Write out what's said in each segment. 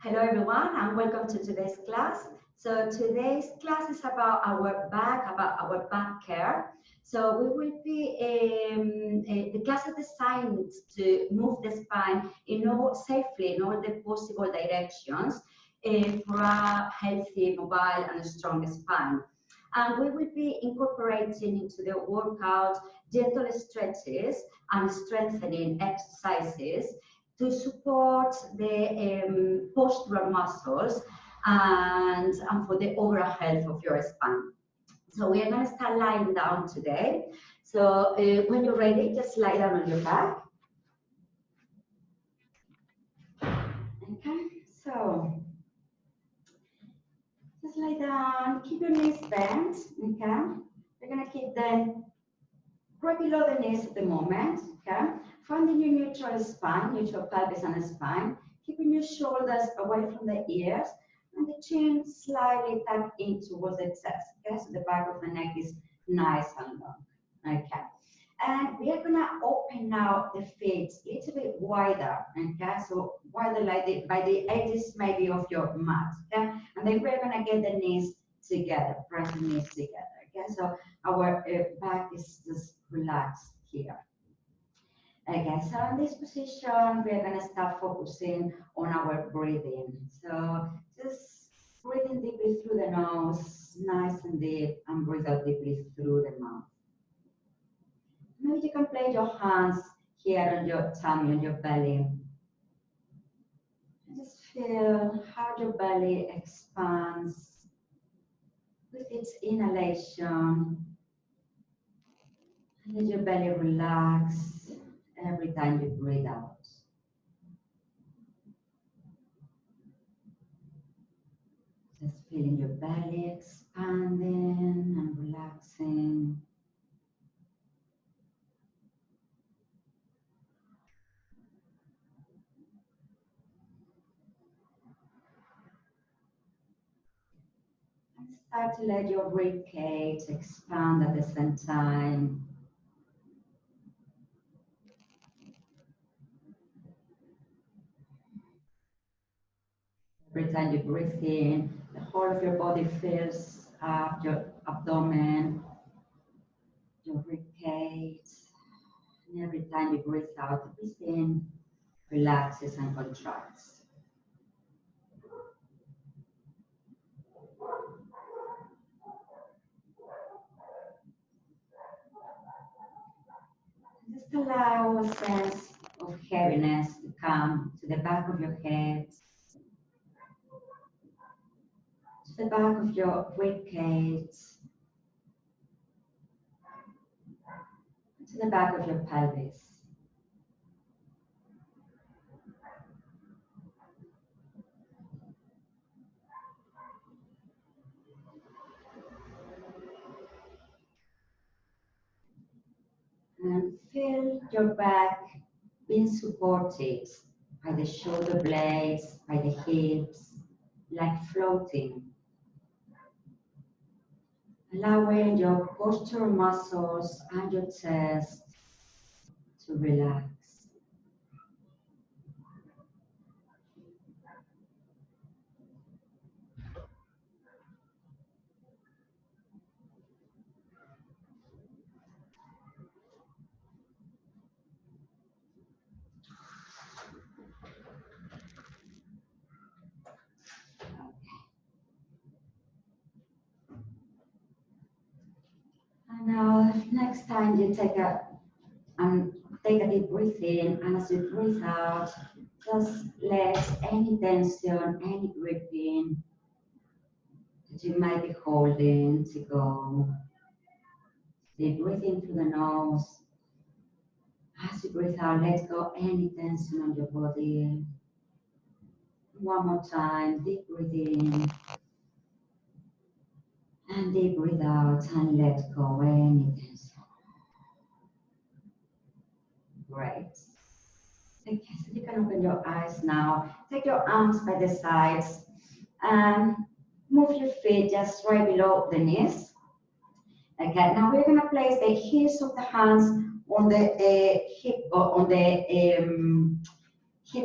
Hello everyone and welcome to today's class. So today's class is about our back care. So we will be, the class is designed to move the spine safely in all the possible directions for a healthy, mobile and strong spine. And we will be incorporating into the workout gentle stretches and strengthening exercises to support the postural muscles and for the overall health of your spine. So we are going to start lying down today. So when you're ready, just lie down on your back. Okay, so just lie down, keep your knees bent, okay? We're going to keep them right below the knees at the moment, okay? Finding your neutral spine, neutral pelvis and spine, keeping your shoulders away from the ears and the chin slightly tucked in towards the chest, okay? So the back of the neck is nice and long, okay? And we are gonna open now the feet a little bit wider, okay? So wider like by the edges maybe of your mat, okay? And then we're gonna get the knees together, press the knees together, okay? So our back is just relaxed here. Okay, so in this position, we're going to start focusing on our breathing. So just breathing deeply through the nose, nice and deep, and breathe out deeply through the mouth. Maybe you can place your hands here on your tummy, on your belly. And just feel how your belly expands with its inhalation. And let your belly relax every time you breathe out. Just feeling your belly expanding and relaxing. And start to let your ribcage expand at the same time. Every time you breathe in, the whole of your body fills up your abdomen, your ribcage. And every time you breathe out, the breath in relaxes and contracts. Just allow a sense of heaviness to come to the back of your head, to the back of your ribcage, to the back of your pelvis. And feel your back being supported by the shoulder blades, by the hips, like floating. Allowing your postural muscles and your chest to relax. And now, next time you take a deep breath in, and as you breathe out, just let any tension, any gripping that you might be holding to go. Deep breathing through the nose. As you breathe out, let go any tension on your body. One more time, deep breathe in. And deep breathe out and let go any tension. Great. Okay, so you can open your eyes now. Take your arms by the sides and move your feet just right below the knees. Okay, now we're going to place the heels of the hands on the hip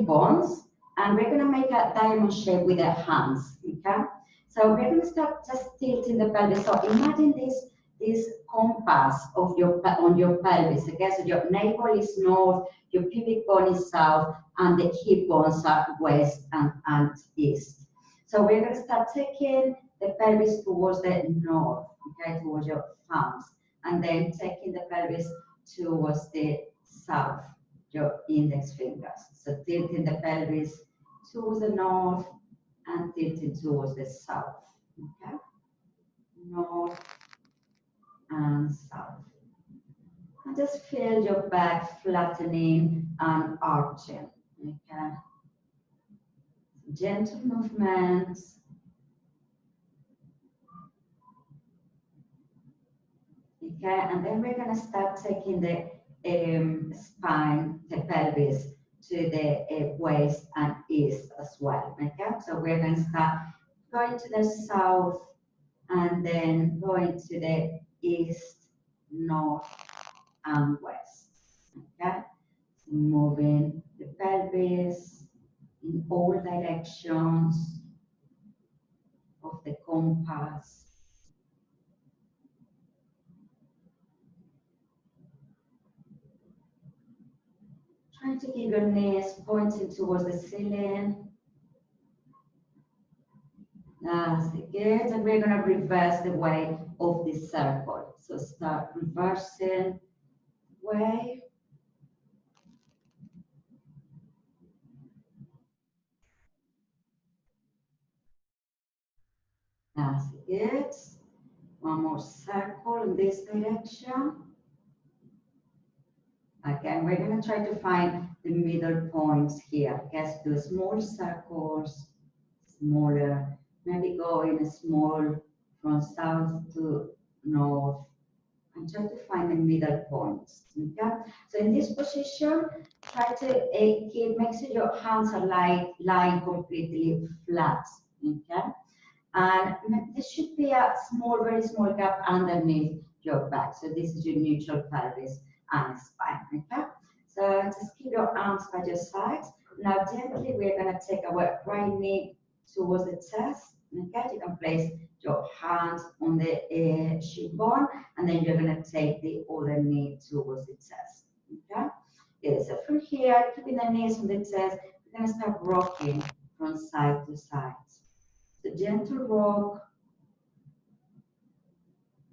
bones, And we're going to make a diamond shape with our hands, okay? So we're going to start just tilting the pelvis. So imagine this compass of on your pelvis, okay? So your navel is north, your pubic bone is south, and the hip bones are west and east. So we're going to start taking the pelvis towards the north, okay, towards your thumbs, and then taking the pelvis towards the south, your index fingers. So tilting the pelvis towards the north and tilting towards the south, okay? North and south. And just feel your back flattening and arching, okay? Gentle movements. Okay, and then we're going to start taking the spine, the pelvis, to the waist and east as well. Okay, so we're going to start going to the south and then going to the east, north, and west. Okay, so moving the pelvis in all directions of the compass. Trying to keep your knees pointing towards the ceiling. That's good. And we're going to reverse the way of this circle. So start reversing way. That's good. One more circle in this direction. Again, we're going to try to find the middle points here. Just do small circles, smaller, maybe go in a small from south to north, and try to find the middle points. Okay? So in this position, try to make sure your hands are lying completely flat. Okay? And there should be a small, very small gap underneath your back. So this is your neutral pelvis and spine. Okay? So just keep your arms by your sides. Now gently we're going to take our right knee towards the chest. Okay? You can place your hands on the shin bone, and then you're going to take the other knee towards the chest. Okay? Good. So from here, keeping the knees on the chest, we're going to start rocking from side to side. So gentle rock,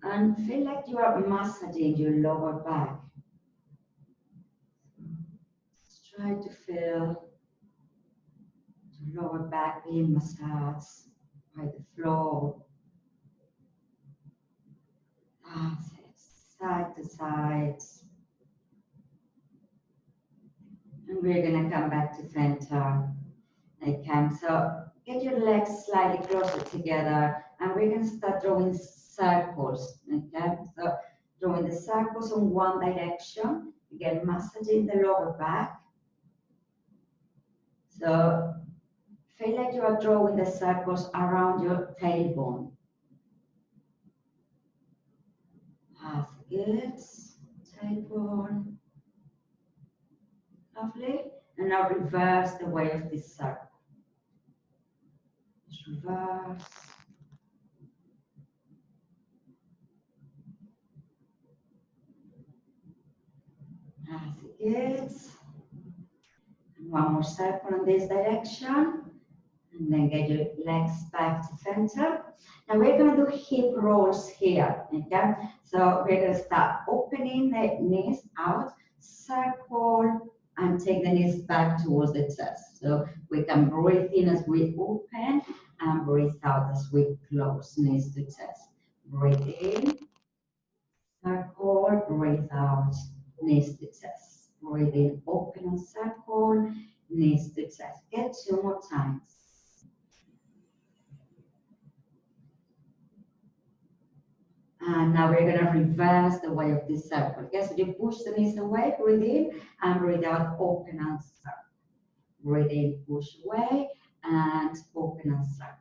and feel like you are massaging your lower back. Just try to feel your lower back being massaged by the floor. That's it, side to side. And we're going to come back to center. Okay, so get your legs slightly closer together, and we're going to start drawing circles. Okay, so drawing the circles in one direction. Again, massaging the lower back. So feel like you are drawing the circles around your tailbone. That's good. Tailbone. Lovely. And now reverse the way of this circle. Just reverse. That's good. And one more circle in this direction. And then get your legs back to center. Now we're going to do hip rolls here. Okay? So we're going to start opening the knees out, circle, and take the knees back towards the chest. So we can breathe in as we open and breathe out as we close knees to chest. Breathe in, circle, breathe out, knees to chest. Breathe in, open and circle, knees to chest. Get 2 more times. And now we're going to reverse the way of this circle. Okay, so you push the knees away, breathe in, and breathe out, open and circle. Breathe in, push away, and open and circle.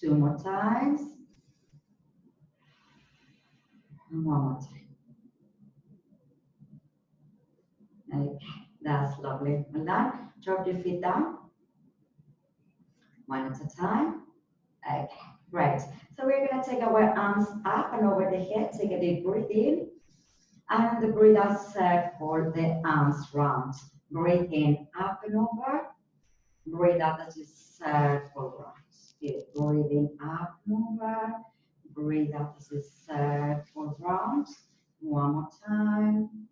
Two more times. And one more time. That's lovely. Well done. Drop your feet down, one at a time. Okay, great. So we're going to take our arms up and over the head. Take a deep breath in. And the breathe out, circle the arms round. Breathe in, up and over. Breathe out as you circle round. Good. Breathe in, up and over. Breathe out as you circle round. One more time.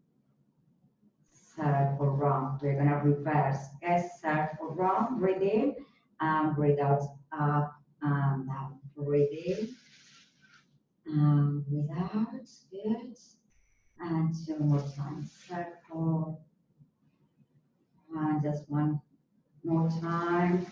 Circle round. We're going to reverse. Okay, circle round. Breathe in and breathe out, up and down. Breathe in and breathe out. Good. And two more times. Circle. And just one more time.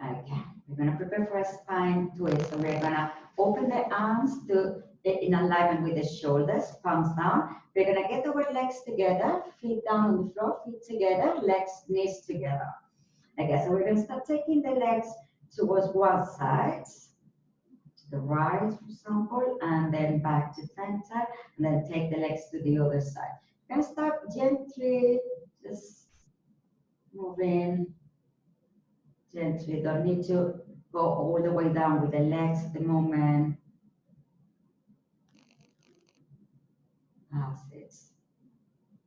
Okay, we're going to prepare for a spine twist. So we're going to open the arms to in alignment with the shoulders, palms down. We're going to get our legs together, feet down on the floor, feet together, legs, knees together. Okay, so we're going to start taking the legs towards one side, to the right, for example, and then back to center, and then take the legs to the other side. We're going to start gently, just moving gently. Don't need to go all the way down with the legs at the moment. That's it.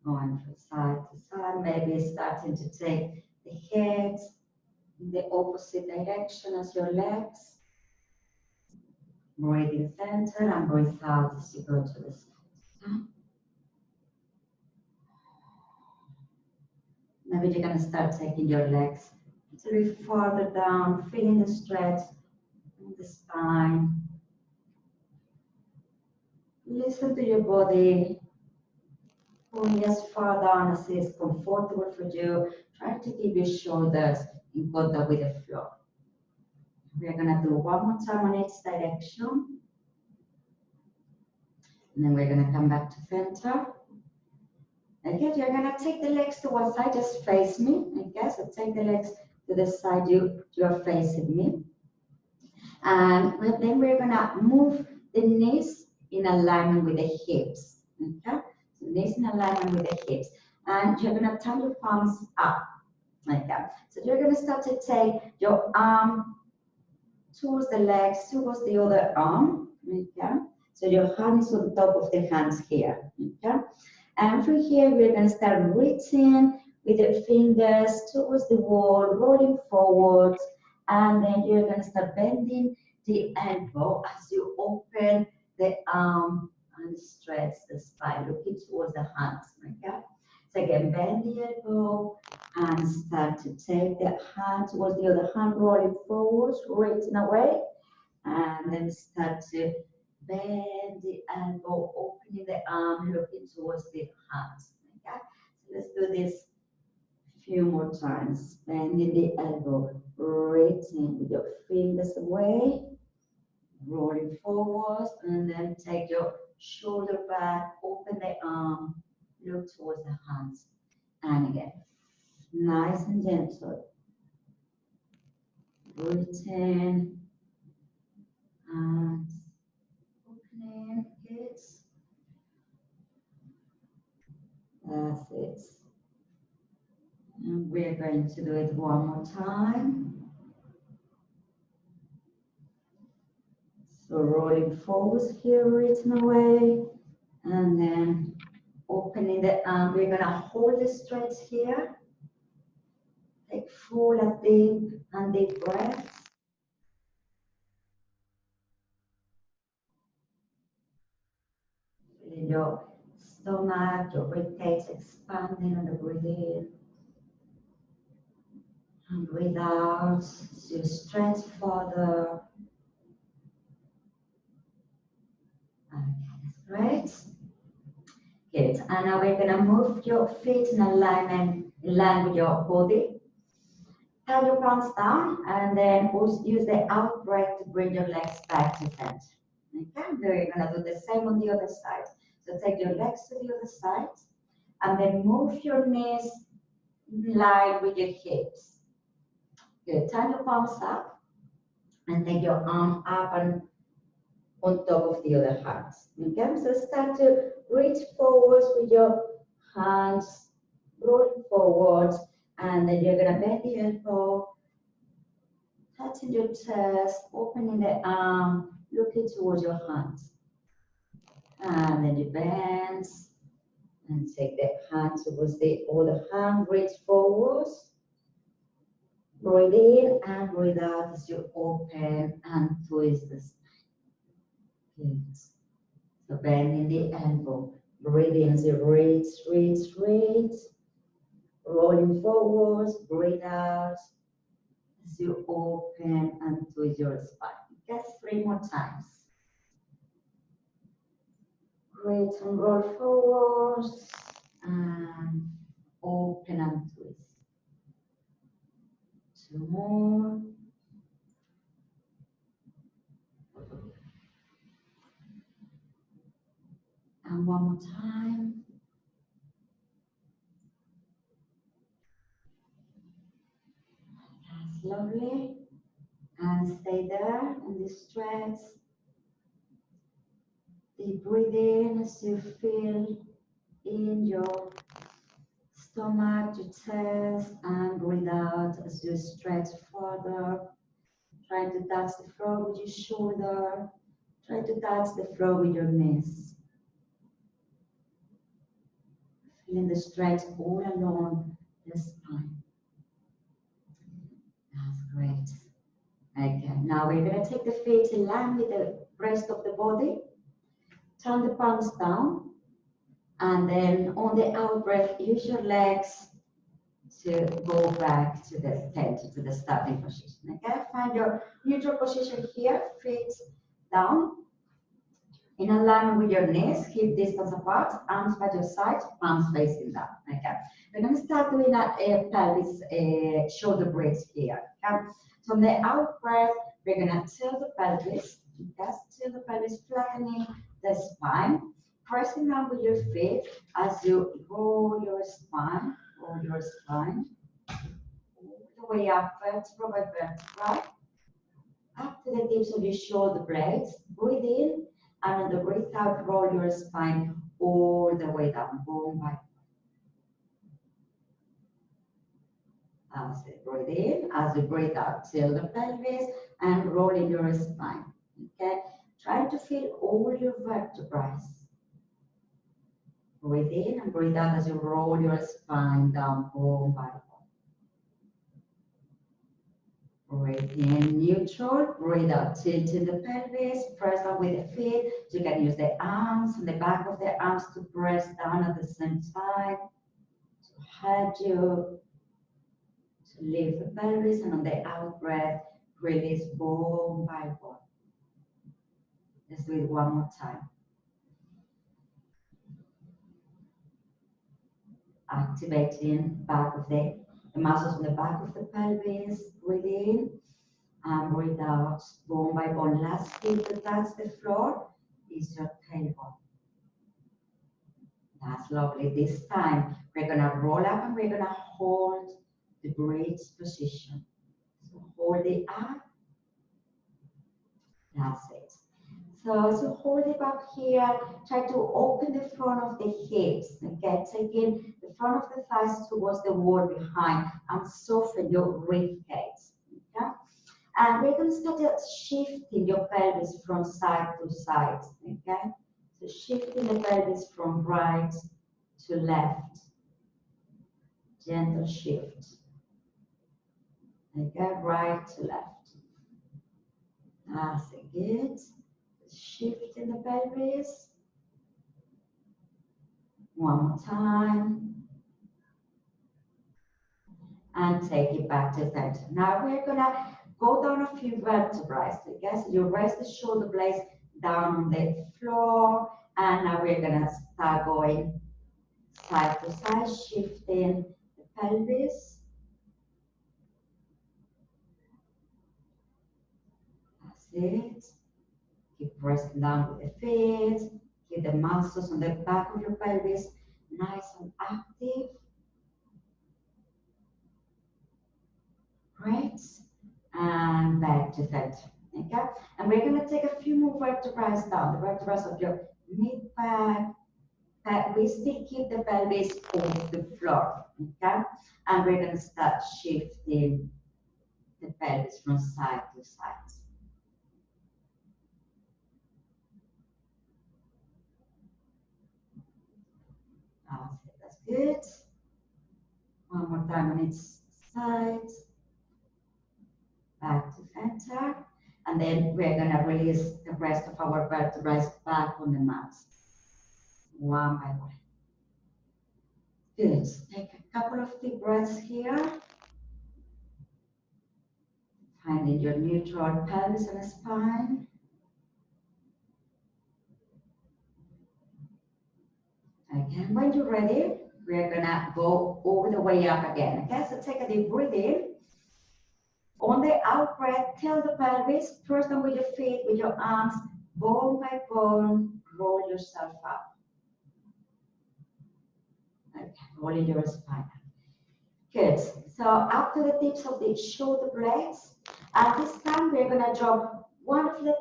Going from side to side, maybe starting to take the head in the opposite direction as your legs. Breathe in center and breathe out as you go to the side. Maybe you're going to start taking your legs a little further down, feeling the stretch in the spine. Listen to your body. Going as far down as is comfortable for you. Try to keep your shoulders in contact with the floor. We are going to do one more time on each direction. And then we're going to come back to center. Okay, you're going to take the legs to one side, just face me. Okay, so take the legs to the side you are facing me. And then we're going to move the knees in alignment with the hips. Okay, so knees in alignment with the hips. And you're going to turn your palms up. Like that. So you're going to start to take your arm towards the legs, towards the other arm. Okay, so your hand is on top of the hands here. Okay, and from here we're going to start reaching with the fingers towards the wall, rolling forward, and then you're going to start bending the elbow as you open the arm and stretch the spine, looking towards the hands. Okay, so again, bend the elbow and start to take the hand towards the other hand, rolling forward, reaching away, and then start to bend the elbow, opening the arm, looking towards the hands. Okay, so let's do this a few more times. Bending the elbow, reaching with your fingers away, rolling forward, and then take your shoulder back, open the arm, look towards the hands, and again. Nice and gentle. Reaching and opening it. That's it. And we're going to do it one more time. So rolling forward here, reaching away, and then opening the arm. We're going to hold the stretch here. Take full and deep breaths. Feeling your stomach, your ribcage expanding on the breath in. And breathe out as you stretch further. Okay, that's great. Good. And now we're going to move your feet in alignment, in line with your body. Have your palms down, and then use the out breath to bring your legs back to center. Okay, we're going to do the same on the other side. So take your legs to the other side, and then move your knees in line with your hips. Good. Turn your palms up, and take your arm up and on top of the other hands. Okay, so start to reach forward with your hands, rolling forwards, and then you're gonna bend the elbow, touching your chest, opening the arm, looking towards your hands. And then you bend and take the hand towards the other hand, reach forwards. Breathe in and breathe out as you open and twist the spine. Good. So bending the elbow. Breathe in as you reach, reach, reach. Rolling forwards, breathe out as you open and twist your spine. Just 3 more times. Great, and roll forwards and open and twist. 2 more. And 1 more time. That's lovely. And stay there in this stretch. Deep breathe in as you feel in your stomach, your chest, and breathe out as you stretch further. Try to touch the floor with your shoulder. Try to touch the floor with your knees. Feeling the stretch all along the spine. That's great. Okay, now we're going to take the feet in line with the rest of the body. Turn the palms down. And then on the out breath, use your legs to go back to the center, to the starting position. Okay, find your neutral position here, feet down. In alignment with your knees, hip distance apart, arms by your side, palms facing down. Okay, we're going to start doing a pelvis shoulder bridge here. Okay, so on the out breath, we're going to tilt the pelvis, just tilt the pelvis, flattening the spine, pressing down with your feet as you roll your spine, all the way up, vertebra by vertebra, up to the tips of your shoulder blades. Breathe in, and on the breath out, roll your spine all the way down, bone by bone. As you breathe in, as you breathe out, tilt the pelvis and roll in your spine. Okay, try to feel all your vertebrae. Breathe in and breathe out as you roll your spine down, bone by bone. Breathe in neutral, breathe out, tilting the pelvis, press down with the feet. You can use the arms and the back of the arms to press down at the same time to help you to lift the pelvis, and on the out breath, release bone by bone. Let's do it one more time. Activating back of the muscles on the back of the pelvis. Breathe in and breathe out, bone by bone. Last feet to touch the floor is your tailbone. That's lovely. This time we're gonna roll up and we're gonna hold the bridge position. So hold it up. That's it. So as you hold it up here, try to open the front of the hips. Okay, taking the front of the thighs towards the wall behind and soften your rib cage. Okay, and we're going to start shifting your pelvis from side to side. Okay, so shifting the pelvis from right to left. Gentle shift. Okay, right to left. That's it. Good. Shift in the pelvis. One more time. And take it back to center. Now we're gonna go down a few vertebrae. Okay, so you rest the shoulder blades down on the floor, and now we're gonna start going side to side, shifting the pelvis. That's it. Keep pressing down with the feet. Keep the muscles on the back of your pelvis nice and active. Great. And back to center. Okay. And we're going to take a few more vertebrae down. The vertebrae of your mid back, we still keep the pelvis off the floor, okay? And we're going to start shifting the pelvis from side to side. That's good. One more time on each side. Back to center. And then we're going to release the rest of our vertebrae back on the mat. One by one. Good. Take a couple of deep breaths here. Finding your neutral pelvis and spine. Again, when you're ready, we're gonna go all the way up again. Okay, so take a deep breath in. On the out breath, tell the pelvis, first down with your feet, with your arms, bone by bone, roll yourself up. Okay, rolling your spine. Good. So up to the tips of the shoulder blades. And this time we're gonna drop one of the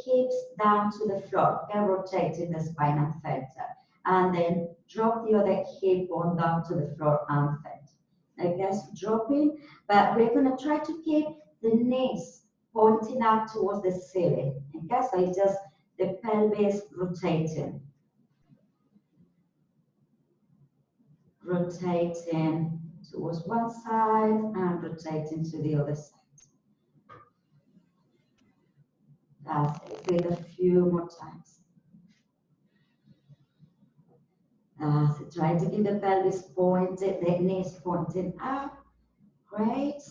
hips down to the floor, okay, rotating the spine and center. And then drop the other hip on down to the floor and center. Okay, so dropping, but we're going to try to keep the knees pointing up towards the ceiling. Okay, so it's just the pelvis rotating. Rotating towards one side and rotating to the other side. That's it. Do it a few more times. So try to keep the pelvis pointed, the knees pointing up. Great.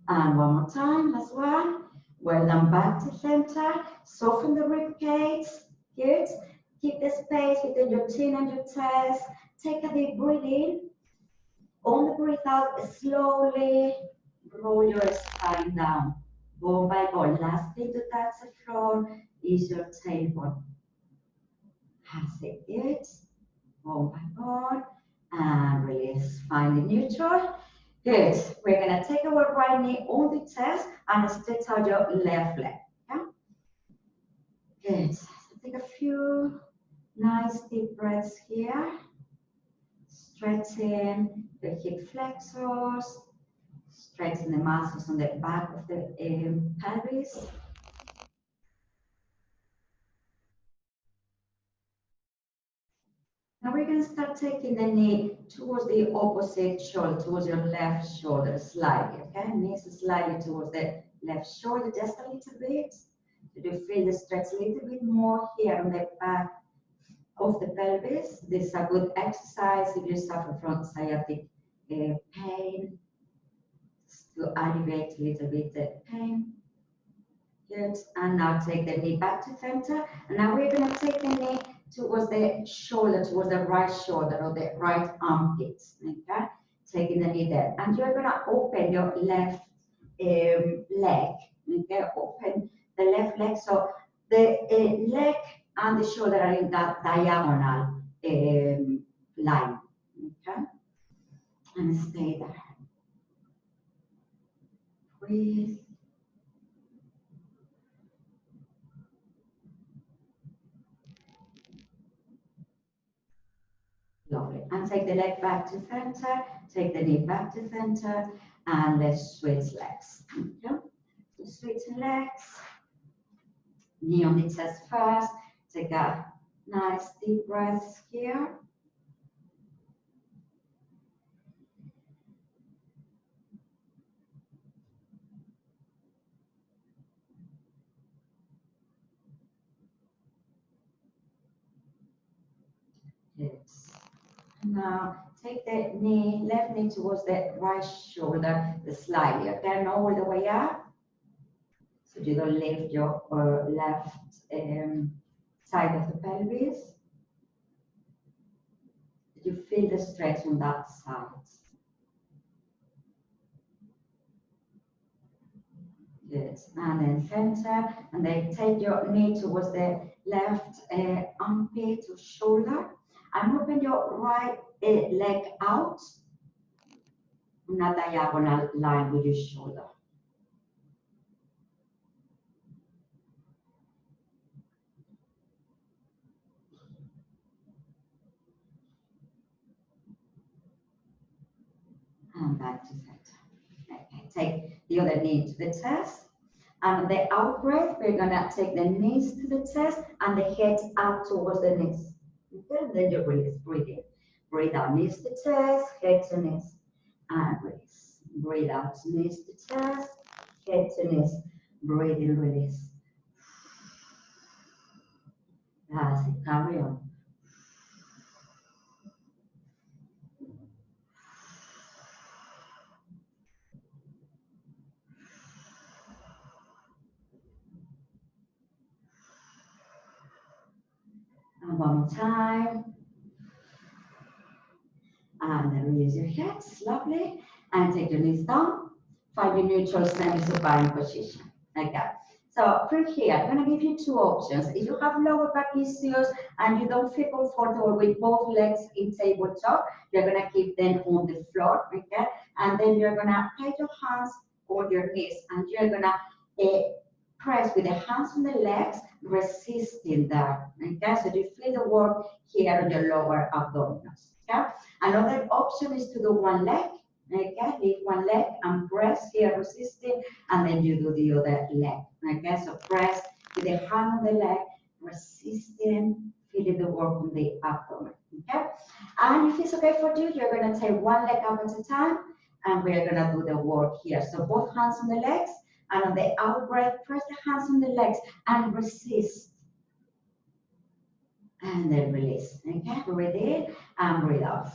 And one more time, last one. Well done, back to center. Soften the rib cage. Good. Keep the space between your chin and your chest. Take a deep breath in. On the breath out, slowly roll your spine down. Bone by bone. Last thing to touch the floor is your tailbone. That's it. Good. Bone by bone. And release. Find the neutral. Good. We're going to take our right knee on the chest and stretch out your left leg. Okay? Good. So take a few nice deep breaths here. Stretching the hip flexors. Stretching the muscles on the back of the pelvis. Now we're going to start taking the knee towards the opposite shoulder, towards your left shoulder, slightly, okay? Knees slightly towards the left shoulder, just a little bit. So you feel the stretch a little bit more here on the back of the pelvis. This is a good exercise if you suffer from sciatic pain, to alleviate a little bit the pain. Good. And now take the knee back to center. And now we're going to take the knee towards the shoulder, towards the right shoulder or the right armpit. Okay, taking the knee there, and you're going to open your left leg. Okay, open the left leg, so the leg and the shoulder are in that diagonal line. Okay, and stay there. Breathe. Lovely. And take the leg back to center, take the knee back to center, and let's switch legs. Okay? So switch legs, knee on the chest first, take a nice deep breath here. Yes. Now take the knee, left knee towards the right shoulder, slightly, okay, not all the way up. So you don't lift your left side of the pelvis. You feel the stretch on that side. Good. And then center, and then take your knee towards the left armpit or shoulder, and open your right leg out on a diagonal line with your shoulder. back to center. Okay, take the other knee to the chest. And the out breath, we're gonna take the knees to the chest and the head up towards the knees. Okay, and then you release, breathe in. Breathe out, knees to chest, head to knees. And release. Breathe out, knees to chest, head to knees. Breathe in, release. That's it, carry on. And one more time. And then release your hips, lovely. And take your knees down. Find your neutral semi-supine position. Like that. So from here, I'm going to give you two options. If you have lower back issues and you don't feel comfortable with both legs in tabletop, you're going to keep them on the floor, okay? And then you're going to tie your hands on your knees and you're going to press with the hands on the legs, resisting that, okay? So you feel the work here on your lower abdominals, okay? Another option is to do one leg. Okay, lift one leg and press here, resisting, and then you do the other leg. Okay, so press with the hand on the leg, resisting, feeling the work on the abdomen. Okay, and if it's okay for you, you're going to take one leg up at a time, and we're going to do the work here. So both hands on the legs, and on the out breath, press the hands on the legs and resist. And then release. Okay, breathe in and breathe out.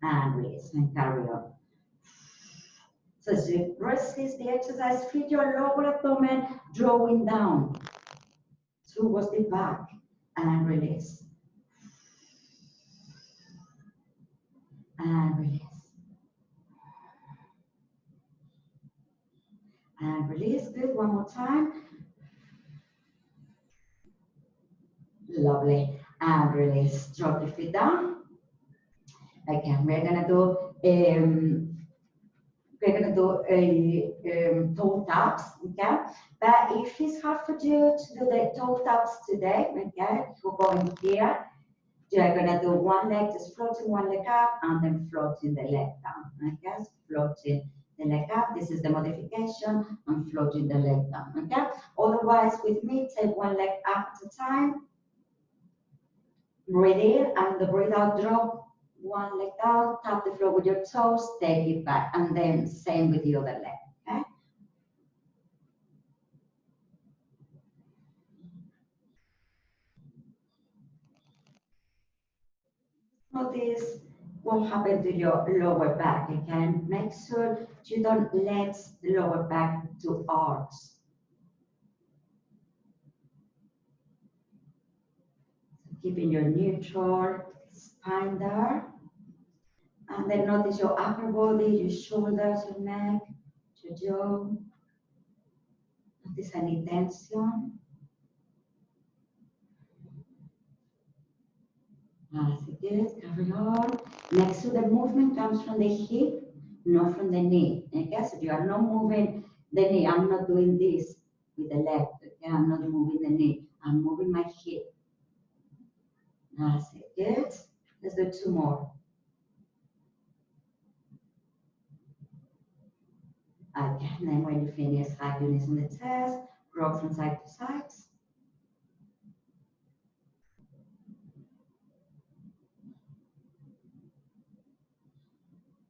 And release and carry on. So as you resist the exercise, feel your lower abdomen drawing down towards the back and release. And release. And release. Good. One more time. Lovely. And release. Drop the feet down. Again, we're gonna do toe taps, okay? But if it's hard for you to do the toe taps today, okay, we're going here. You're gonna do one leg, just floating one leg up and then floating the leg down, okay? So floating the leg up, this is the modification, and floating the leg down, okay? Otherwise, with me, take one leg up at a time. Breathe in and the breathe out, drop one leg down, tap the floor with your toes, take it back, and then same with the other leg, okay? Notice what happened to your lower back, okay? Make sure you don't let the lower back to arch. So keeping your neutral spine there. And then notice your upper body, your shoulders, your neck, your jaw. Notice any tension. That's good, carry on. Next to the movement comes from the hip, not from the knee. Okay, so you are not moving the knee. I'm not doing this with the leg. Okay, I'm not moving the knee. I'm moving my hip. That's it, good. Let's do two more. Okay, and then when you finish, hug your knees on the chest, rock from side to side.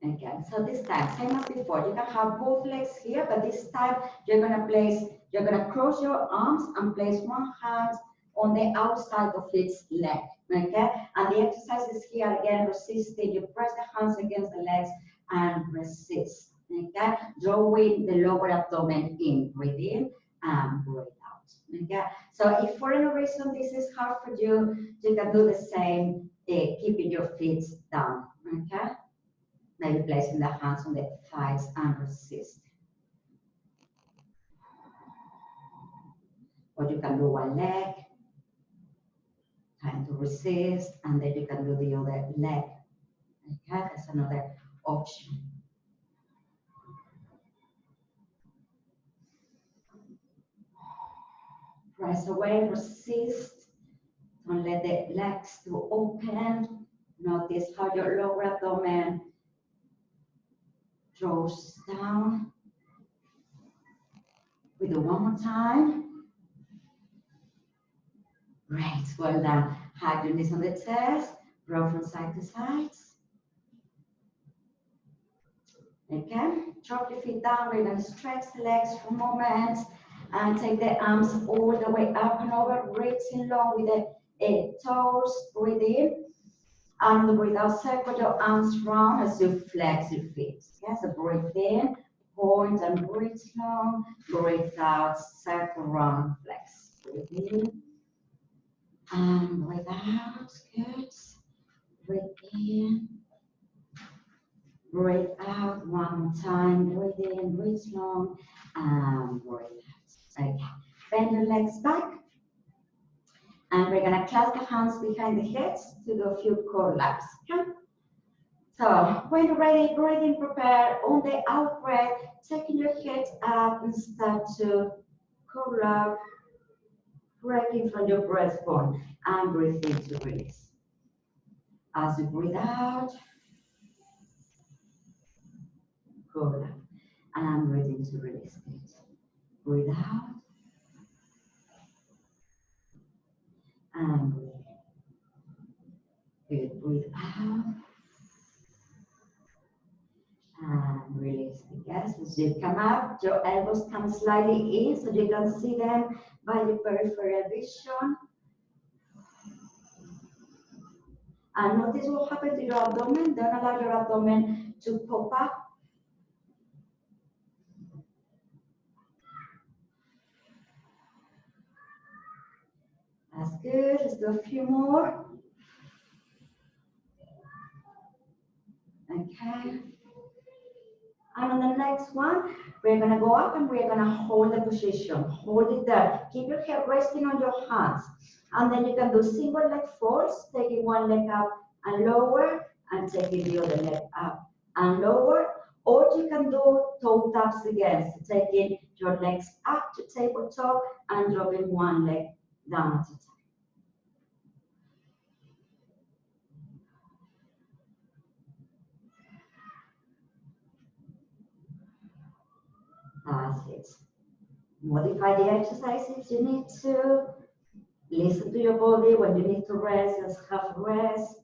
Again, so this time, same as before, you can have both legs here, but this time you're gonna cross your arms and place one hand on the outside of its leg, okay? And the exercise is here again, resisting. You press the hands against the legs and resist, okay? Drawing the lower abdomen in, breathe in and breathe out, okay? So if for any reason this is hard for you, you can do the same, keeping your feet down, okay? Maybe placing the hands on the thighs and resist. Or you can do one leg, trying to resist, and then you can do the other leg. Okay, that's another option. Press away, resist. Don't let the legs to open. Notice how your lower abdomen draws down. We do one more time. Great, well done. Hug your knees on the chest, roll from side to side. Okay, drop your feet down. We're going to stretch the legs for a moment and take the arms all the way up and over, reaching long with the toes. Breathe in and breathe out. Circle your arms round as you flex your feet. Okay, so breathe in, point and breathe long. Breathe out, circle round, flex. Breathe in and breathe out. Good. Breathe in. Breathe out one more time. Breathe in, breathe long, and breathe out. Okay. Bend your legs back. And we're going to clasp the hands behind the heads to do a few core laps. Okay? So when you're ready, breathe in, prepare. On the out breath, taking your head up and start to curl up, breaking from your breastbone, and breathe in to release. As you breathe out, curl up, and breathe in to release it. Breathe out, and breathe in. Good. Breathe out, and release. Yes, as you come up, your elbows come slightly in so you can see them by your peripheral vision. And notice what happened to your abdomen. Don't allow your abdomen to pop up. That's good. Let's do a few more. Okay. And on the next one, we're going to go up and we're going to hold the position. Hold it there. Keep your head resting on your hands. And then you can do single leg folds, taking one leg up and lower, and taking the other leg up and lower. Or you can do toe taps again, so taking your legs up to tabletop and dropping one leg down at a time. That's it. Modify the exercise if you need to. Listen to your body. When you need to rest, just have rest.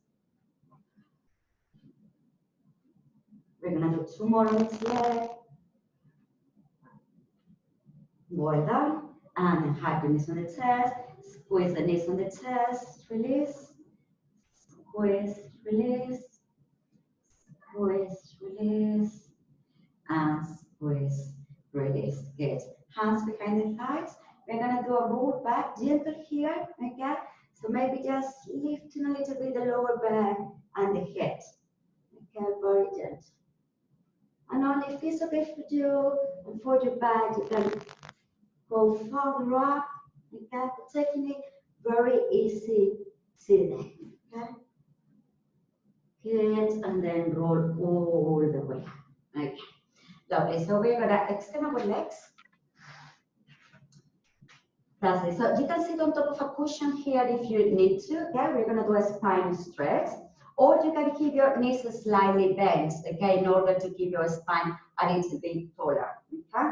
We're going to do 2 more on each leg. Well done. And then hug the knees on the chest. Squeeze the knees on the chest. Release. Squeeze, release. Squeeze, release. And squeeze, release. Good. Hands behind the thighs. We're going to do a roll back, gentle here, okay? So maybe just lifting a little bit the lower back and the head. Okay, very gentle. And only if it's okay for you and for your back, you can go farther up, okay? Taking it very easy sitting, okay? Good, and then roll all the way. Okay, lovely. So we're going to extend our legs. That's it. So you can sit on top of a cushion here if you need to. Okay, we're going to do a spine stretch, or you can keep your knees slightly bent. Okay, in order to keep your spine a little bit taller. Okay,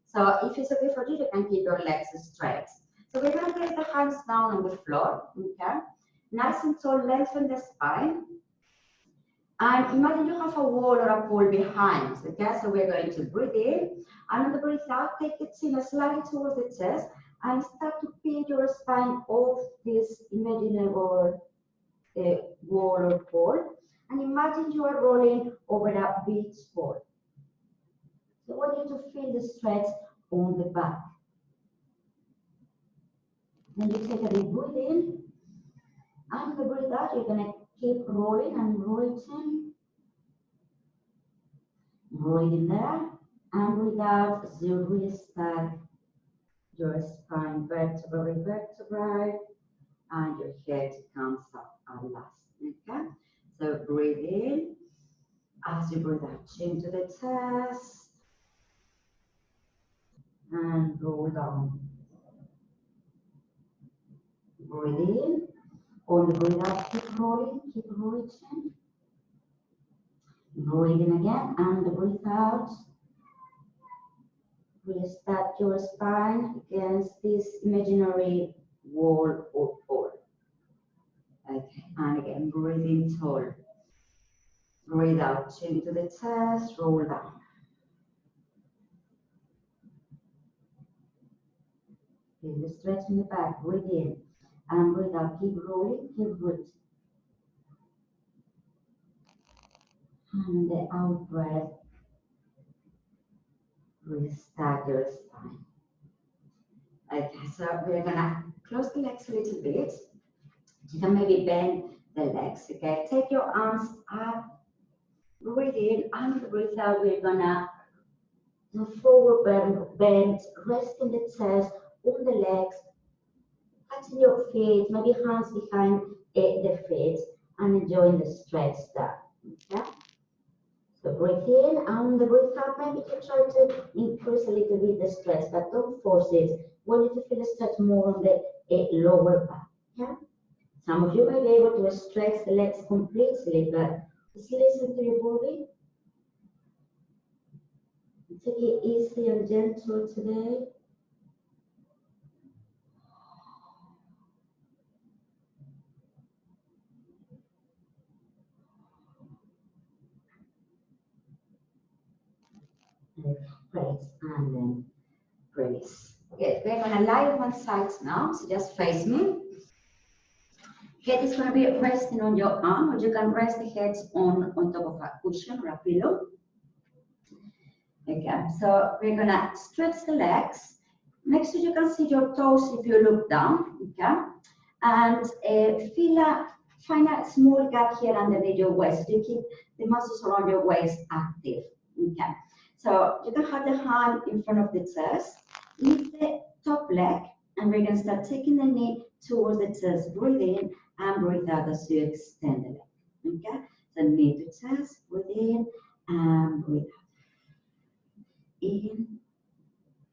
so if it's okay for you, you can keep your legs straight. So we're going to place the hands down on the floor. Okay, nice and tall, lengthen the spine. And imagine you have a wall or a pole behind. Okay, so we're going to breathe in, and on the breathe out, take the chin slightly towards the chest. And start to peel your spine off this imaginary wall or pole. And imagine you are rolling over a beach ball. So I want you to feel the stretch on the back. Then you take a deep breath in. And the breath out, you're going to keep rolling and rotating. Breathe in there. And breathe out as you restart your spine vertebra by vertebra, and your head comes up at last. Okay, so breathe in as you breathe out, chin to the chest, and roll down. Breathe in, On the breathe out, keep reaching. Breathe in again, and the breathe out. Restart your spine against this imaginary wall or pole. Okay, and again, breathe in tall. Breathe out, chin to the chest, roll down. Feel the stretch in the back, breathe in. And breathe out, keep rolling, keep breathing. And the out breath, restart your spine. Okay, so we're gonna close the legs a little bit. You can maybe bend the legs, okay? Take your arms up, breathe in, and breathe out. We're gonna do forward bend, rest in the chest, on the legs, touching your feet, maybe hands behind the feet, and enjoying the stretch there, okay? So breathe in, and the breathe out, maybe you try to increase a little bit the stretch, but don't force it. Want you to feel the stretch more on the lower back, yeah? Some of you might be able to stretch the legs completely, but just listen to your body. Take it easy and gentle today. Press and then release. Okay, we're going to lie on one side now, so just face me. Head is going to be resting on your arm, or you can rest the head on top of a cushion or a pillow. Okay, so we're going to stretch the legs. Make sure you can see your toes if you look down, okay? And find a small gap here underneath your waist. You keep the muscles around your waist active, okay? So you can have the hand in front of the chest, lift the top leg, and we're going to start taking the knee towards the chest. Breathe in and breathe out as you extend the leg, okay? So knee to chest, breathe in and breathe out. In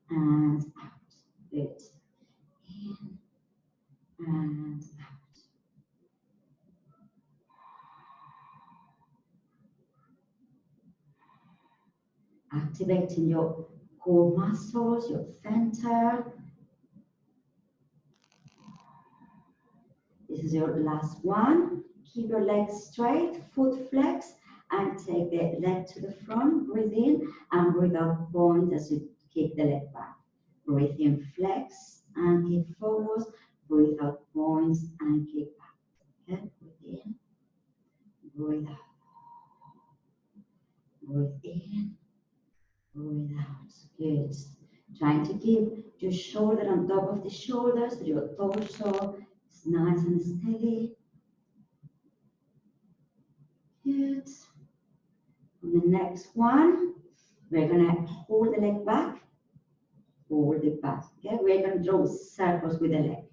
and out. Good. In and out. Activating your core muscles, your center. This is your last one. Keep your legs straight, foot flex, and take the leg to the front. Breathe in and breathe out, point as you kick the leg back. Breathe in, flex, and kick forwards. Breathe out, points, and kick back. Okay, breathe in, breathe out. Breathe in, breathe out. Good. Trying to keep your shoulder on top of the shoulders, your torso is nice and steady. Good. On the next one, we're going to hold the leg back, hold it back. Okay, we're going to draw circles with the leg.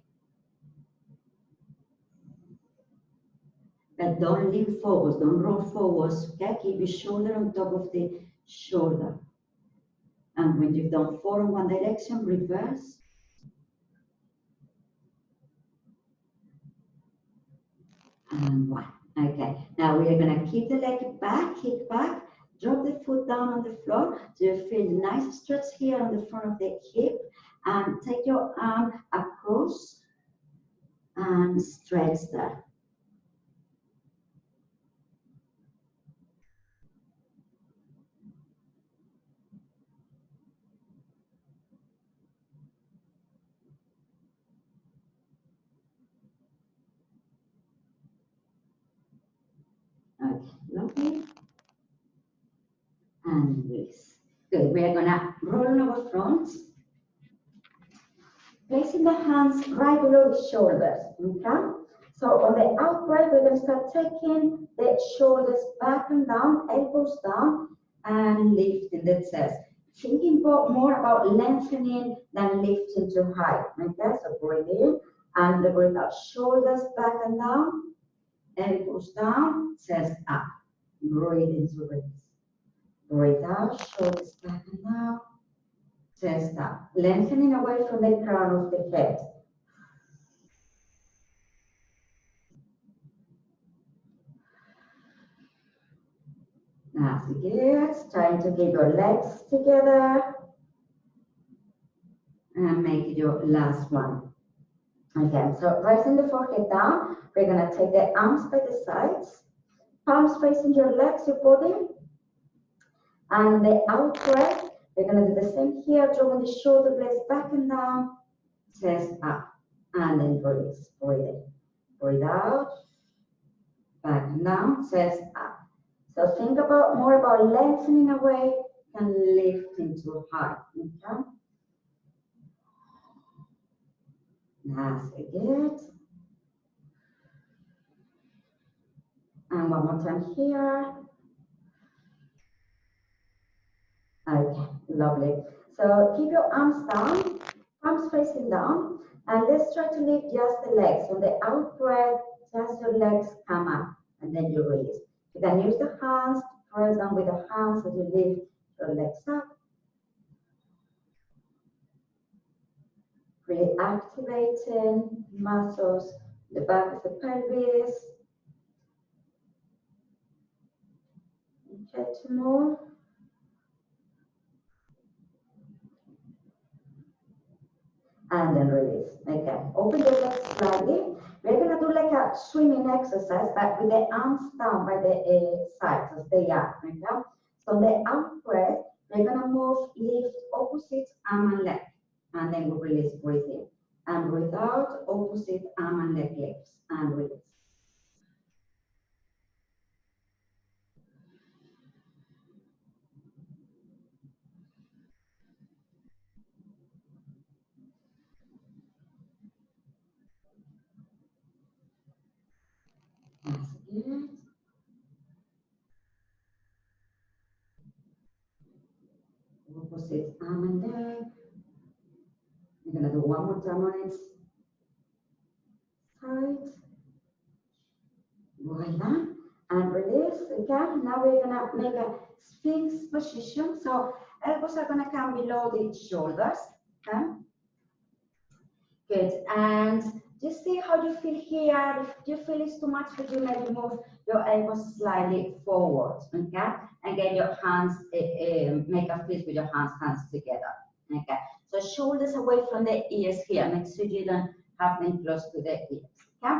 But don't lean forwards, don't roll forwards. Okay, keep your shoulder on top of the shoulder. And when you've done 4 in one direction, reverse. And 1. Okay, now we are going to keep the leg back, kick back, drop the foot down on the floor. So you feel the nice stretch here on the front of the hip. And take your arm across and stretch there. Okay, lovely. And release. Good, we are going to roll over front. Placing the hands right below the shoulders, okay? So on the out breath, we're going to start taking the shoulders back and down, elbows down, and lifting the chest. Thinking more about lengthening than lifting too high, okay? So breathe in, and breathe out. Shoulders back and down, elbows down, chest up. Breathe into release. Breathe out, shoulders back and down, chest up. Lengthening away from the crown of the head. That's good. Trying to keep your legs together. And make it your last one. Okay, so pressing the forehead down, we're gonna take the arms by the sides, palms facing your legs, your body, and the out breath, we're gonna do the same here, drawing the shoulder blades back and down, chest up, and then release, breathe in, breathe out, back and down, chest up. So think about more about lengthening away and lifting to high, okay? That's good. And one more time here. Okay, lovely. So keep your arms down, palms facing down, and let's try to lift just the legs. On the out breath, just your legs come up, and then you release. You can use the hands, press down with the hands as you lift your legs up. Really activating muscles, the back of the pelvis. Okay, 2 more. And then release. Okay, open the legs slightly. We're gonna do like a swimming exercise, but with the arms down by the sides, so stay up, okay? So the out breath, we're gonna move, lift opposite arm and leg, and then we release, breathe in. And breathe out, opposite arm and leg lifts, and release. That's good. Opposite arm and leg. We're gonna do one more time on its side. Voila. And release. Okay. Now we're gonna make a Sphinx position. So elbows are gonna come below the shoulders. Okay. Good. And just see how you feel here. If you feel it's too much for you, maybe move your elbows slightly forward. Okay. And get your hands, make a fist with your hands together. Okay. So shoulders away from the ears here. Make sure you don't have them close to the ears. Okay.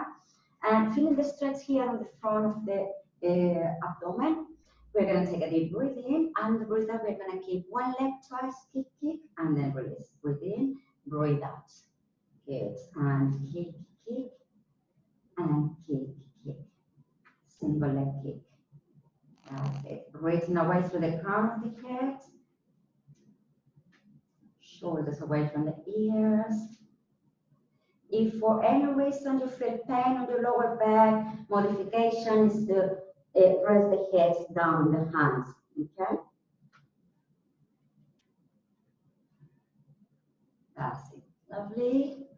And feeling the stretch here on the front of the abdomen. We're going to take a deep breath in and breathe out. We're going to keep one leg twice, kick, kick, and then release. Breathe in, breathe out. Good. And kick, kick, and kick, kick. Single leg kick. That's it. Raising away through the crown of the head. Shoulders away from the ears. If for any reason you feel pain on your lower back, modification is to press the head down with the hands, okay? That's it, lovely.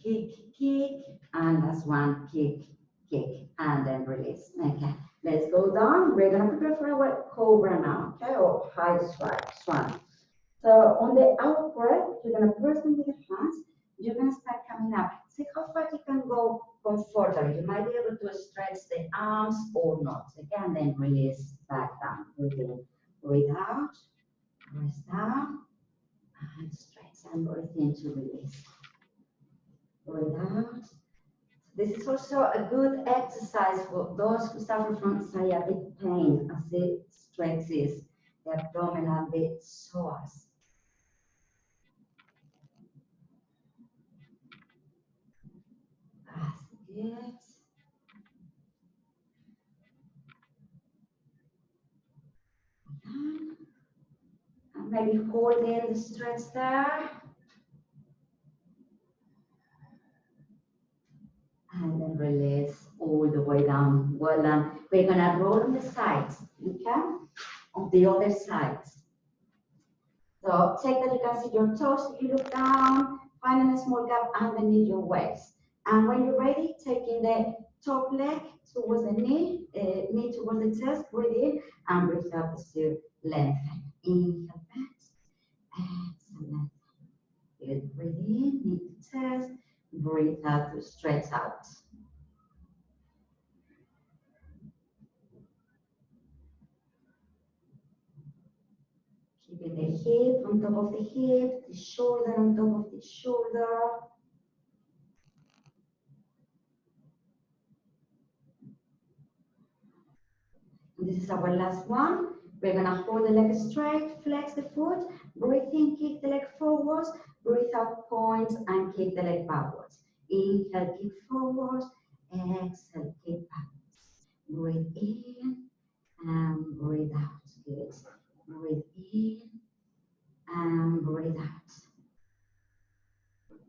Kick, kick, and that's one, kick, kick, and then release, okay? Let's go down. We're gonna prepare for our cobra now, okay, or high swan. So on the out breath, you're gonna press them with the hands. You're going to start coming up. See how far you can go comfortably. You might be able to stretch the arms or not. Again, then release back down. Breathe in, breathe out, press down, and stretch and breathe in to release. Breathe out. This is also a good exercise for those who suffer from sciatic pain as it stretches the abdominal psoas. That's good. And maybe hold in the stretch there. And then release all the way down. Well done. We're gonna roll on the sides, okay? On the other sides. So check that you can see your toes. If you look down, finding a small gap underneath your waist. And when you're ready, taking the top leg towards the knee, knee towards the chest, breathe in and breathe out as you lengthen. Inhale back, excellent. Good, breathe in, knee to chest, breathe out to stretch out. Keeping the hip on top of the hip, the shoulder on top of the shoulder. And this is our last one. We're gonna hold the leg straight, flex the foot, breathe in, kick the leg forwards, breathe out, point, and kick the leg backwards. Inhale, kick forwards, exhale, kick backwards. Breathe in and breathe out. Good. Breathe in and breathe out.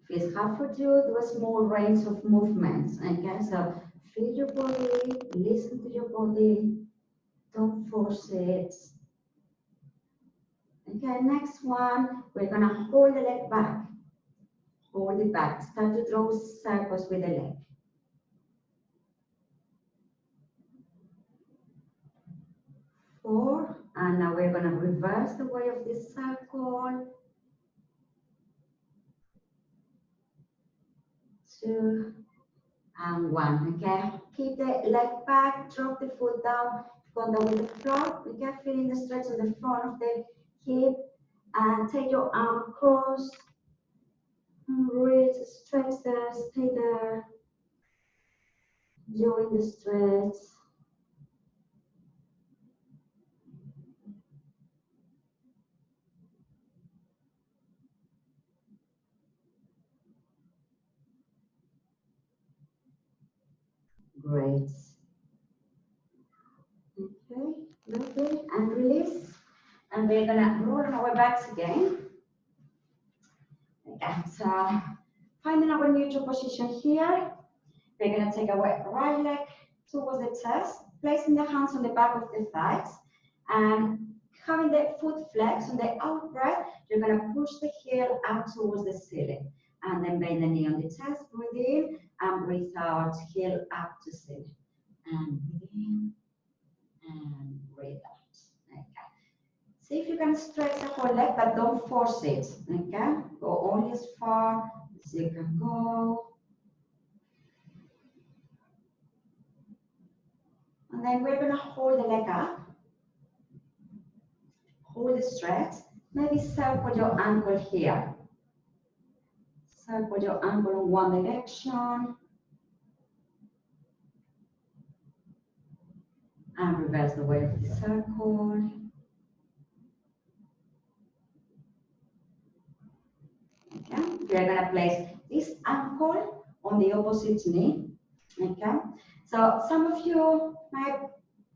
If it's hard for you, do a small range of movements. Okay, so feel your body, listen to your body, don't force it. Okay, next one, we're gonna hold the leg back. Hold it back. Start to draw circles with the leg. Four, and now we're gonna reverse the way of this circle. Two, and one. Okay, keep the leg back, drop the foot down, go down with the floor. Okay, feeling the stretch in the front of the hip, and take your arm across. Breathe, stretch there, stay there. Join the stretch. Great. Okay, lovely, and release. And we're gonna roll on our backs again. And finding our neutral position here. We're gonna take our right leg towards the chest, placing the hands on the back of the thighs, and having the foot flex on the out breath, you're gonna push the heel up towards the ceiling. And then bend the knee on the chest, breathe in, and breathe out, heel up to ceiling. And breathe in, and breathe out. Okay. See if you can stretch the whole leg, but don't force it. Okay? Go only as far as you can go. And then we're gonna hold the leg up. Hold the stretch. Maybe circle your ankle here. Circle your ankle in one direction. And reverse the way of the circle. Okay, we're gonna place this ankle on the opposite knee. Okay, so some of you might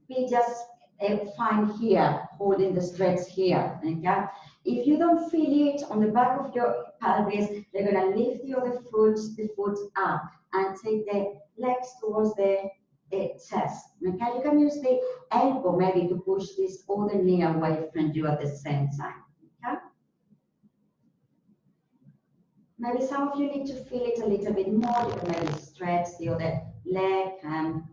be just fine here, holding the stretch here. Okay, if you don't feel it on the back of your pelvis, you're gonna lift the other foot, the foot up, and take the legs towards the chest. Okay, you can use the elbow maybe to push this other knee away from you at the same time. Okay. Maybe some of you need to feel it a little bit more. You can maybe stretch the other leg and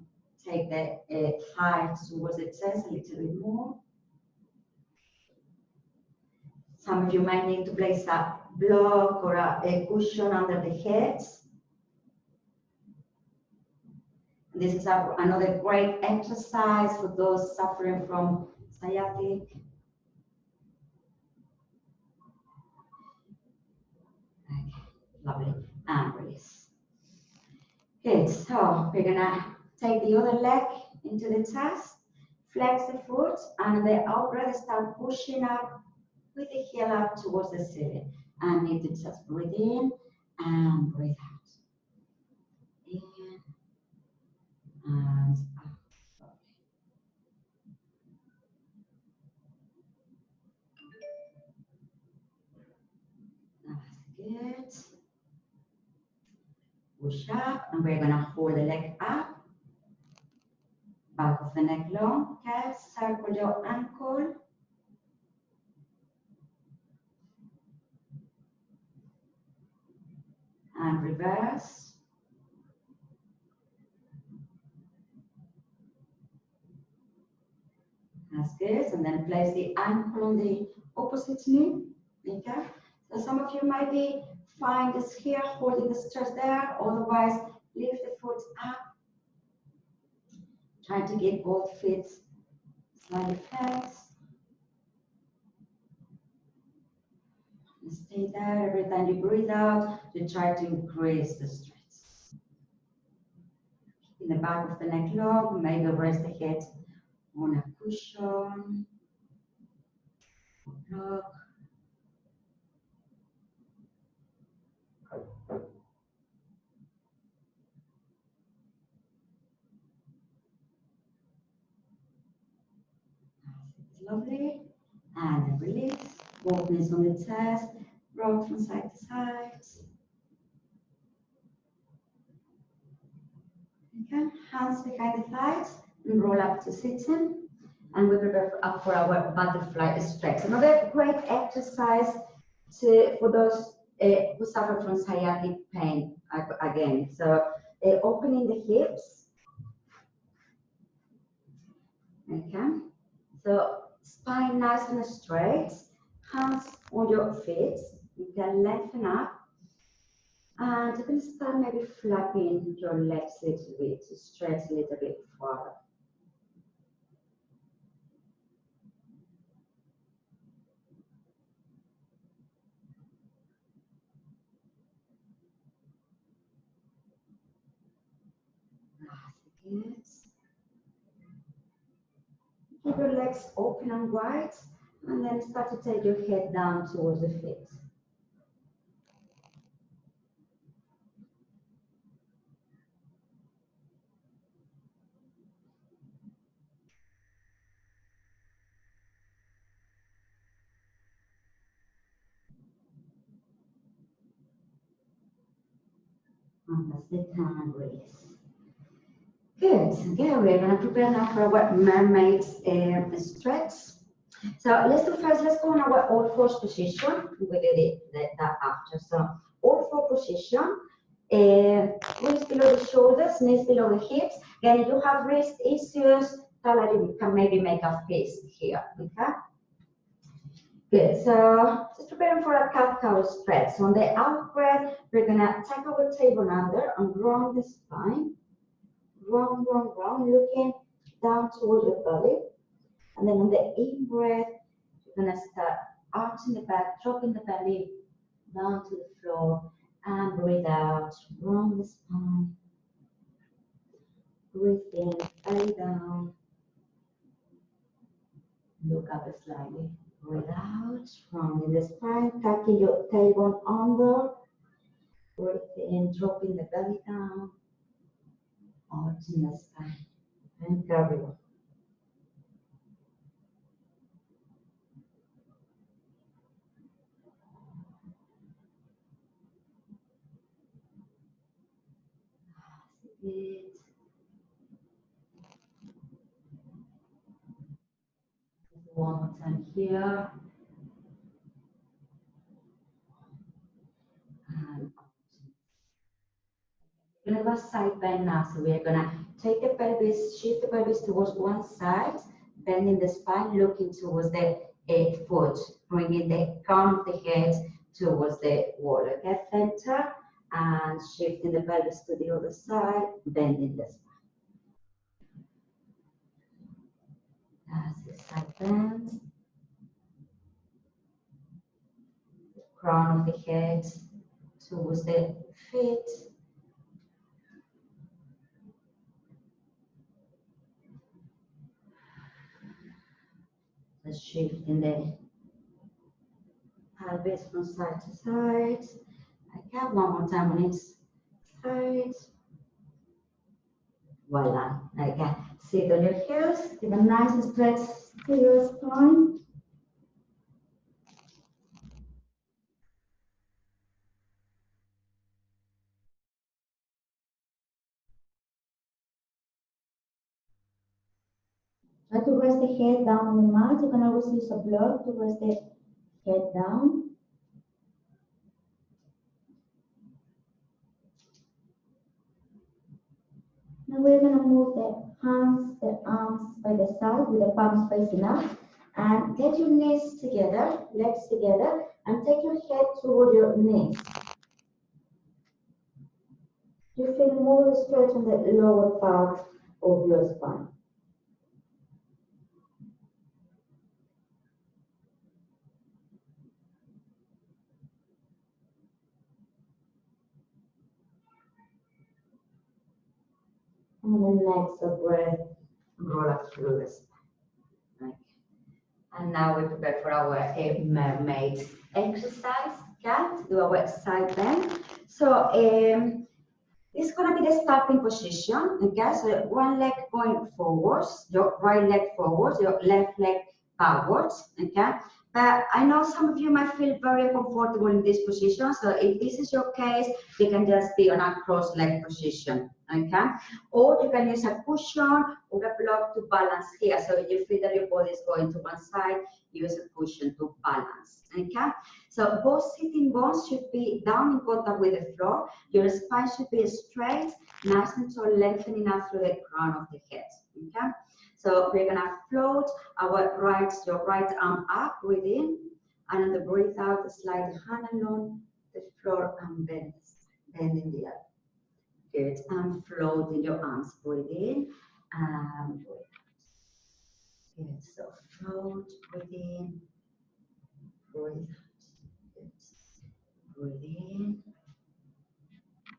take the thigh towards the chest a little bit more. Some of you might need to place a block or a cushion under the head. This is another great exercise for those suffering from sciatic. Okay, lovely, and release. Good, so we're gonna take the other leg into the chest, flex the foot, and the out breath start pushing up with the heel up towards the ceiling. And need to just breathe in and breathe out. In and out. That's good. Push up, and we're gonna hold the leg up. Back of the neck long. Okay, circle your ankle. And reverse. That's good. And then place the ankle on the opposite knee. Okay. So some of you might be fine this here, holding the stretch there. Otherwise, lift the foot up. Try to get both feet slightly flexed. Stay there. Every time you breathe out, you try to increase the stretch. In the back of the neck long, maybe rest the head on a cushion, block. Lovely. And then release. Openings on the chest, rock from side to side. Okay, hands behind the thighs and roll up to sitting. And we prepare for our butterfly stretch. Another great exercise for those who suffer from sciatic pain again. So opening the hips. Okay. So spine nice and straight. Hands on your feet. You can lengthen up. And you can start maybe flapping your legs a little bit to stretch a little bit further. Good. Keep your legs open and wide, and then start to take your head down towards the feet. Fantastic, and release. Good. Okay, we're going to prepare now for our mermaid stretch. So let's go on our all fours position. We did that after. So all four position. Wrists below the shoulders, knees below the hips. Again, if you have wrist issues, you can maybe make a fist here. Okay. Good. So just preparing for a cat-cow stretch. So on the out breath, we're gonna take our table under and round the spine. Round, looking down towards your belly. And then on the in breath, you're gonna start arching the back, dropping the belly down to the floor, and breathe out, round the spine. Breathe in, belly down. Look up slightly. Breathe out, rounding the spine, tucking your tailbone under. Breathe in, dropping the belly down, arching the spine, and carry on. Good. One more time here. And we're going to go side bend now. So we're going to take the pelvis, shift the pelvis towards one side, bending the spine, looking towards the foot, bringing the crown of the head towards the wall. Okay, center, and shifting the pelvis to the other side, bending the spine. That's the side bend. Crown of the head towards the feet. Let's shift in the pelvis from side to side. Okay, one more time on each side. Voila. Okay, sit on your heels, give a nice stretch to your spine. Try to rest the head down on the mat. You can always use a block to rest the head down. Now we're going to move the hands, the arms by the side with the palms facing up. And get your knees together, legs together, and take your head toward your knees. You feel more stretch on the lower part of your spine. And then next breath, roll up through the spine. Okay. And now we prepare for our mermaid exercise. Okay, do our side bend. So it's going to be the starting position. Okay, so one leg going forwards, your right leg forwards, your left leg backwards. Okay, but I know some of you might feel very comfortable in this position. So if this is your case, you can just be on a cross leg position. Okay, or you can use a cushion or a block to balance here. So if you feel that your body is going to one side, use a cushion to balance. Okay, so both sitting bones should be down in contact with the floor. Your spine should be straight, nice and tall, lengthening out through the crown of the head. Okay, so we're gonna float your right arm up, breathe in, and on the breathe out, slide the hand along the floor and bend in the air. Good, and floating your arms, breathe in and breathe out. Good, so float, breathe in, breathe out. Good, breathe in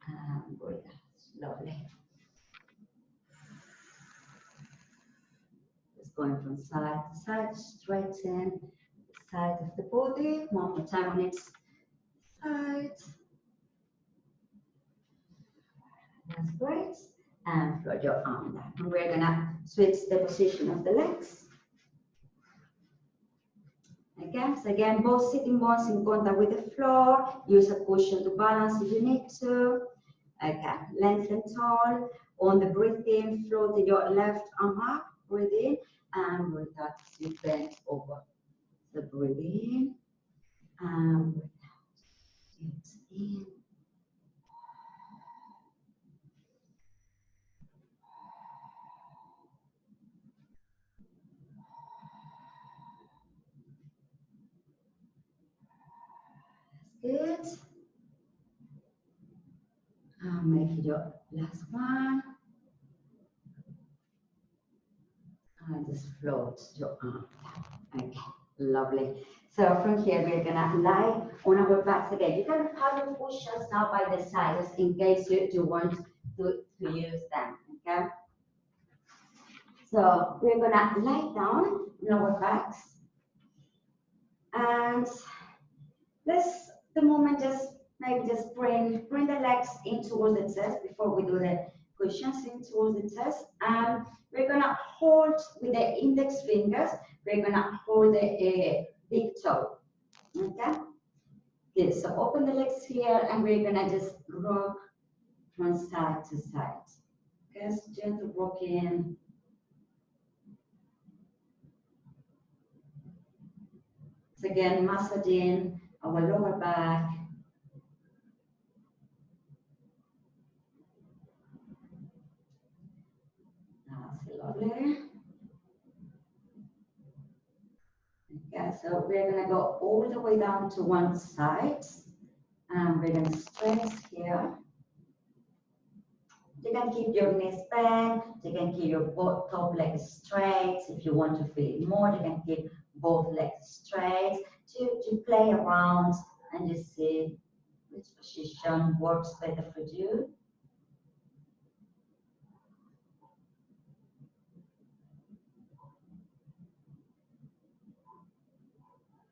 and breathe out. Lovely. Just going from side to side, straighten the side of the body. One more time on each side. That's great. And float your arm down. And we're gonna switch the position of the legs. Again, so again, both sitting bones in contact with the floor. Use a cushion to balance if you need to. Okay, lengthen tall. On the breath in, float your left arm up, breathe in, and breathe out as you bend over. So breathe in, and breathe out. It's in. Good. And make it your last one. And just float your arm down. Okay, lovely. So from here, we're gonna lie on our backs again. You can have your cushions now by the sides in case you want to use them, okay? So we're gonna lie down on our backs. And let's the moment maybe just bring the legs in towards the chest before we do the cushions in towards the chest. And we're gonna hold with the index fingers, we're gonna hold the big toe. Okay? Good. So open the legs here and we're gonna just rock from side to side. Just gentle rocking. So again, massaging our lower back. That's lovely. Okay, so we're gonna go all the way down to one side, and we're gonna stretch here. You can keep your knees bent. You can keep your both top legs straight. If you want to feel it more, you can keep both legs straight. To play around and you see which position works better for you.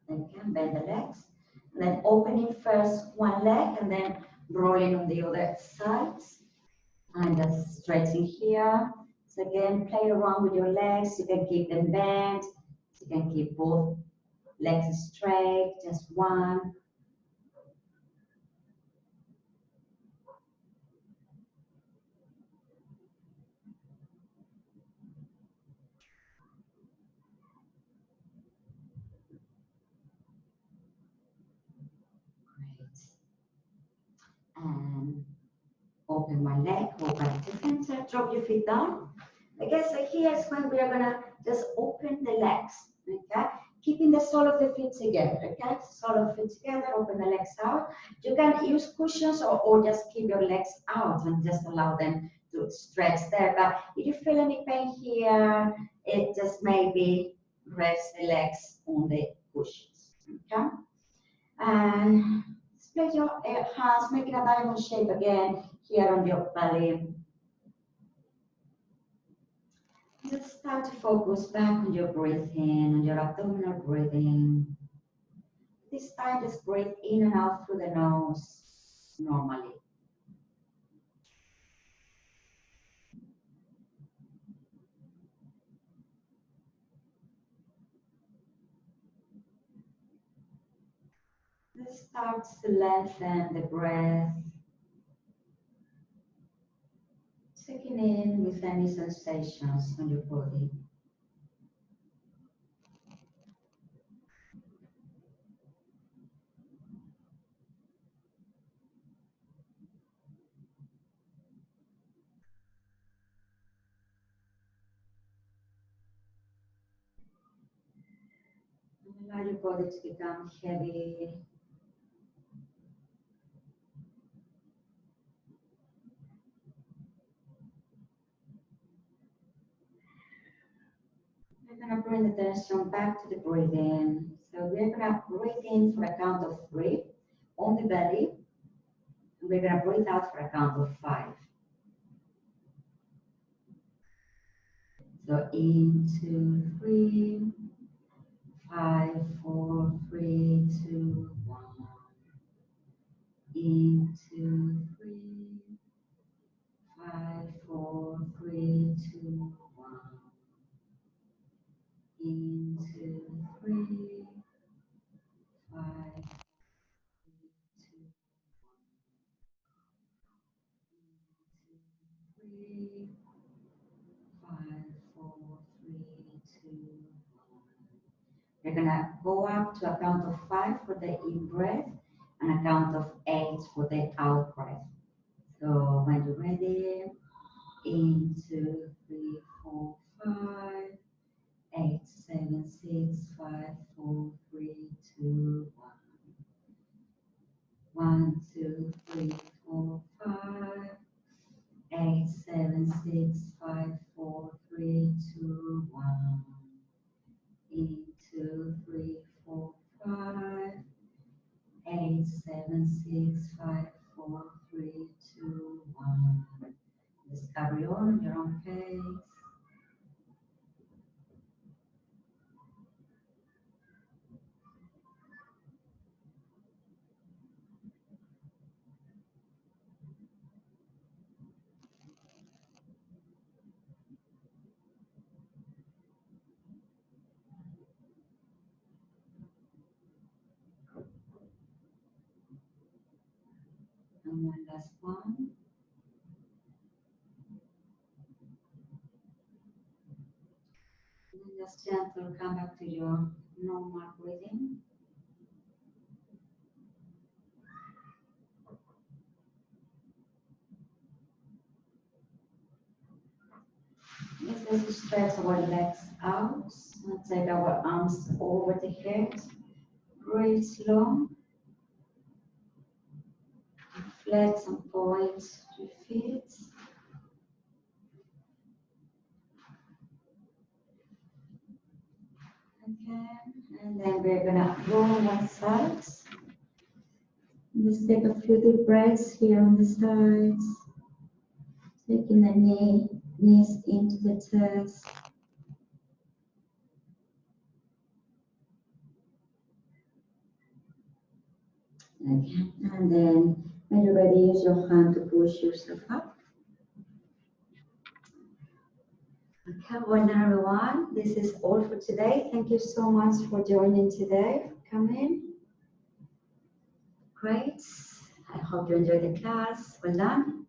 Then you can bend the legs. And then opening first one leg and then rolling on the other side. And just stretching here. So again, play around with your legs. You can keep them bent. You can keep both legs straight, just one. Great. And open one leg, go back to center, drop your feet down. I guess here's when we are gonna just open the legs, okay? Keeping the sole of the feet together, okay? Sole of the feet together, open the legs out. You can use cushions or just keep your legs out and just allow them to stretch there. But if you feel any pain here, it just maybe rest the legs on the cushions, okay? And split your hands, make it a diamond shape again here on your belly. just start to focus back on your breathing, on your abdominal breathing. This time, just breathe in and out through the nose normally. This starts to lengthen the breath, checking in with any sensations on your body. Allow your body to become heavy. We're going to bring the attention back to the breathing. So we're going to breathe in for a count of 3 on the belly. And we're going to breathe out for a count of 5. So in, 2, 3, 5, 4, 3, 2, 1. In, 2, 3, 5, 4, 3, 2, 1. In, 2, 3, 5, 3, 5, 4, 3, 2, 1. We're gonna go up to a count of 5 for the in breath and a count of 8 for the out breath. So when you're ready, in, 2, 3, 4, 5, 8, 7, 6, 5, 4, 3, 2, 1. 1, 2, 3, 4, 5, 8, 7, 6, 5, 4, 3, 2, 1. In, 2, 3, 4, 5, 8, 7, 6, 5, 4, 3, 2, 1. Just carry on your own pace. And one last one. And then just gentle come back to your normal breathing. Let's just stretch our legs out and take our arms over the head. Breathe slow. Flex and point your feet. Okay, and then we're gonna roll one side. Just take a few deep breaths here on the sides. Taking the knees into the chest. Okay, and then when you're ready, use your hand to push yourself up. Okay, well done everyone. This is all for today. Thank you so much for joining today. Come in. Great. I hope you enjoyed the class. Well done.